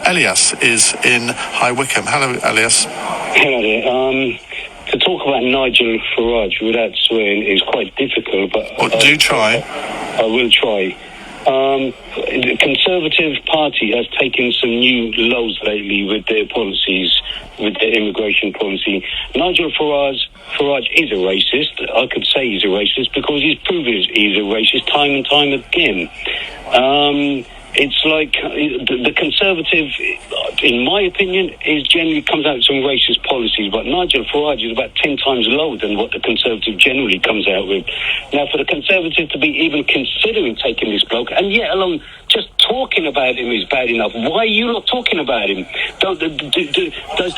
Elias is in High Wycombe. Hello, Elias. Hello there. To talk about Nigel Farage without swearing is quite difficult, but do try. I will try. The Conservative Party has taken some new lows lately with their policies, with their immigration policy. Nigel Farage is a racist. I could say he's a racist because he's proven he's a racist time and time again. It's like the Conservative, in my opinion, generally comes out with some racist policies, but Nigel Farage is about 10 times lower than what the Conservative generally comes out with. Now, for the Conservative to be even considering taking this bloke, and yet alone just talking about him is bad enough. Why are you not talking about him? Does the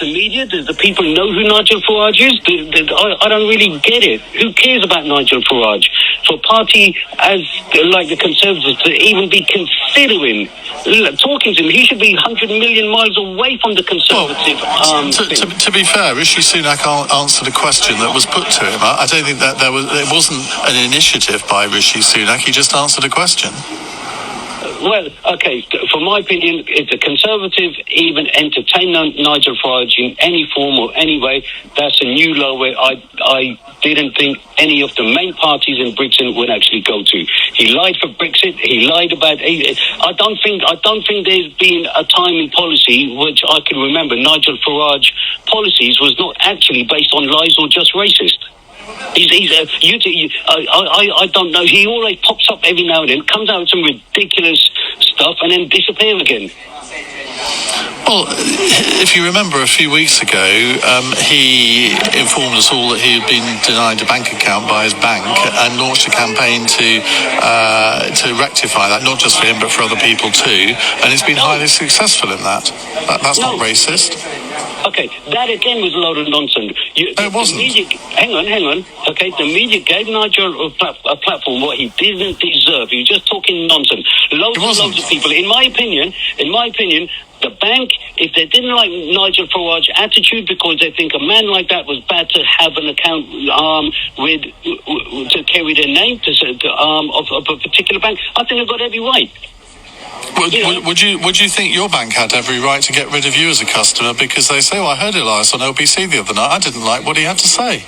media, does the people know who Nigel Farage is? I don't really get it. Who cares about Nigel Farage? For a party as like the Conservatives to even be considering talking to him, he should be 100 million miles away from the Conservative. To be fair, Rishi Sunak answered a question that was put to him. I don't think that there wasn't an initiative by Rishi Sunak. He just answered a question. Well, okay, for my opinion, if the Conservative even entertain Nigel Farage in any form or any way, that's a new low where I didn't think any of the main parties in Britain would actually go to. He lied for Brexit. He lied about. I don't think there's been a time in policy which I can remember Nigel Farage policies was not actually based on lies or just racist. I don't know. He always pops up every now and then, comes out with some ridiculous stuff, and then disappears again. Well, if you remember a few weeks ago, he informed us all that he had been denied a bank account by his bank and launched a campaign to rectify that, not just for him but for other people too. And he's been highly successful in that. That's not racist. Okay, that again was a load of nonsense. It wasn't. Hang on. Okay, the media gave Nigel a platform what he didn't deserve. He was just talking nonsense. Loads of people. In my opinion, the bank, if they didn't like Nigel Farage's attitude because they think a man like that was bad to have an account to carry their name of a particular bank, I think they've got every right. Would you think your bank had every right to get rid of you as a customer because they say, well, I heard Elias on LBC the other night, I didn't like what he had to say?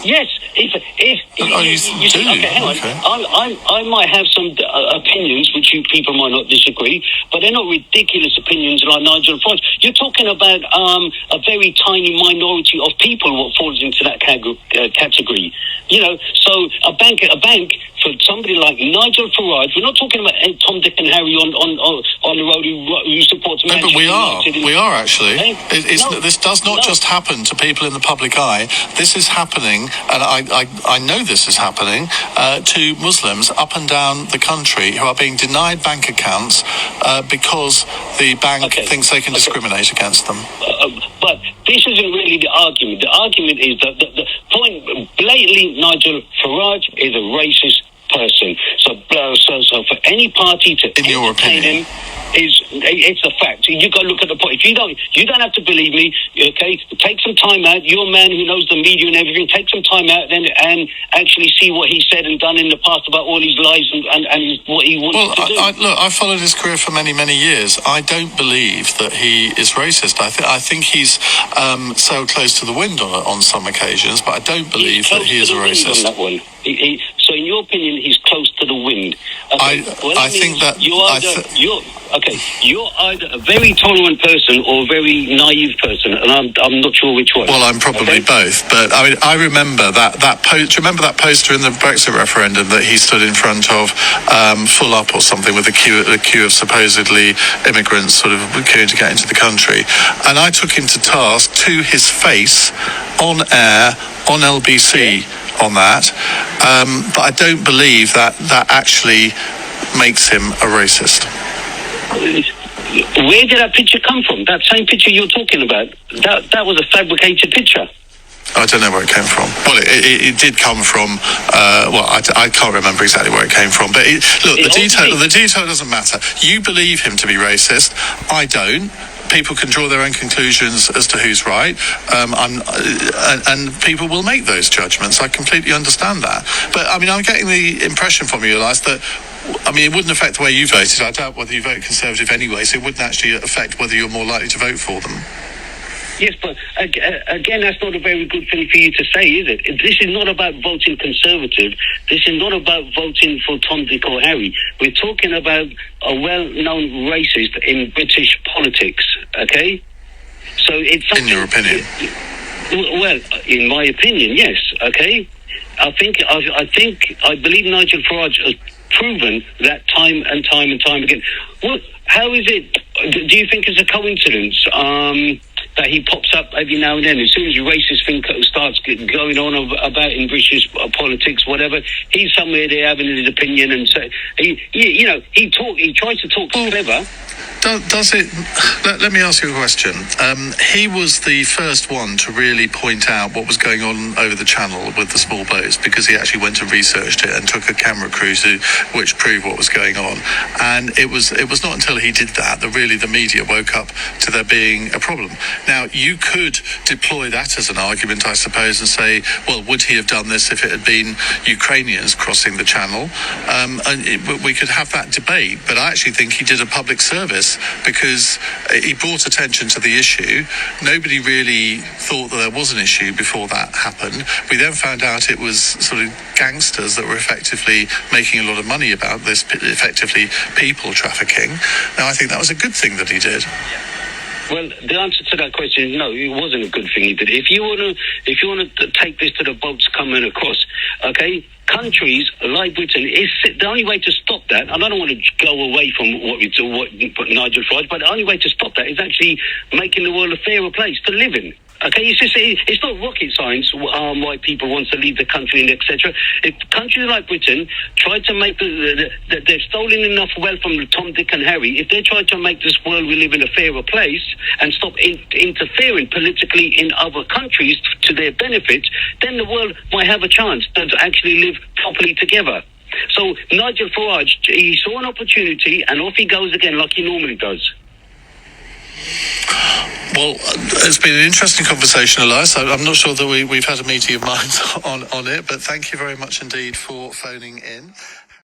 Yes, if okay, hang on. Okay. I might have some opinions which you people might not disagree, but they're not ridiculous opinions like Nigel Farage. You're talking about a very tiny minority of people what falls into that category. So a bank for somebody like Nigel Farage. We're not talking about Tom, Dick, and Harry on the road who supports Manchester United. We are actually. This does not just happen to people in the public eye. This is happening. And I know this is happening to Muslims up and down the country who are being denied bank accounts because the bank thinks they can discriminate against them. But this isn't really the argument. The argument is that the point blatantly Nigel Farage is a racist person. So for any party to entertain him, it's a fact. You got to look at the point. If you don't have to believe me. Okay, take some time out. You're a man who knows the media and everything. Take some time out and actually see what he said and done in the past about all his lies and what he wants to do. I've followed his career for many, many years. I don't believe that he is racist. I think he's so close to the wind on some occasions, but I don't believe that he is a racist. On that one. So in your opinion, he's close to the wind. Okay. I think that you're either a very tolerant person or a very naive person, and I'm not sure which one. Well, I'm probably both. But I mean, I remember that post. Do you remember that poster in the Brexit referendum that he stood in front of, full up or something, with a queue of supposedly immigrants sort of queuing to get into the country, and I took him to task to his face on air on LBC. Yeah. On that, but I don't believe that actually makes him a racist. Where did that picture come from? That same picture you're talking about, that was a fabricated picture. I don't know where it came from. Well, it did come from. I can't remember exactly where it came from. But the detail doesn't matter. You believe him to be racist. I don't. People can draw their own conclusions as to who's right, and people will make those judgments. I completely understand that. But I mean, I'm getting the impression from you, Elias, that I mean, it wouldn't affect the way you voted. I doubt whether you vote Conservative anyway, so it wouldn't actually affect whether you're more likely to vote for them. Yes, but again, that's not a very good thing for you to say, is it? This is not about voting Conservative. This is not about voting for Tom, Dick or Harry. We're talking about a well-known racist in British politics, okay? So it's something... In your opinion? Well, in my opinion, yes, okay? I believe Nigel Farage has proven that time and time and time again. Well, how is it? Do you think it's a coincidence that he pops up every now and then? As soon as the racist thing starts going on about in British politics, whatever, he's somewhere there having his opinion, and so he tries to talk clever. Does it? Let me ask you a question. He was the first one to really point out what was going on over the channel with the small boats, because he actually went and researched it and took a camera crew which proved what was going on. And it was not until he did that really the media woke up to there being a problem. Now, you could deploy that as an argument, I suppose, and say, well, would he have done this if it had been Ukrainians crossing the channel? We could have that debate, but I actually think he did a public service, because he brought attention to the issue. Nobody really thought that there was an issue before that happened. We then found out it was sort of gangsters that were effectively making a lot of money about this, effectively people trafficking. Now, I think that was a good thing that he did. Well, the answer to that question is no. It wasn't a good thing he did. If you want to take this to the boats coming across, okay, countries like Britain, the only way to stop that, and I don't want to go away from what Nigel Farage, but the only way to stop that is actually making the world a fairer place to live in. Okay, it's not rocket science why people want to leave the country and etc. If countries like Britain try to make they've stolen enough wealth from Tom, Dick and Harry, if they try to make this world we live in a fairer place and stop interfering politically in other countries to their benefit, then the world might have a chance to actually live properly together. So Nigel Farage, he saw an opportunity and off he goes again like he normally does. Well, it's been an interesting conversation, Elias. I'm not sure that we've had a meeting of minds on it, but thank you very much indeed for phoning in.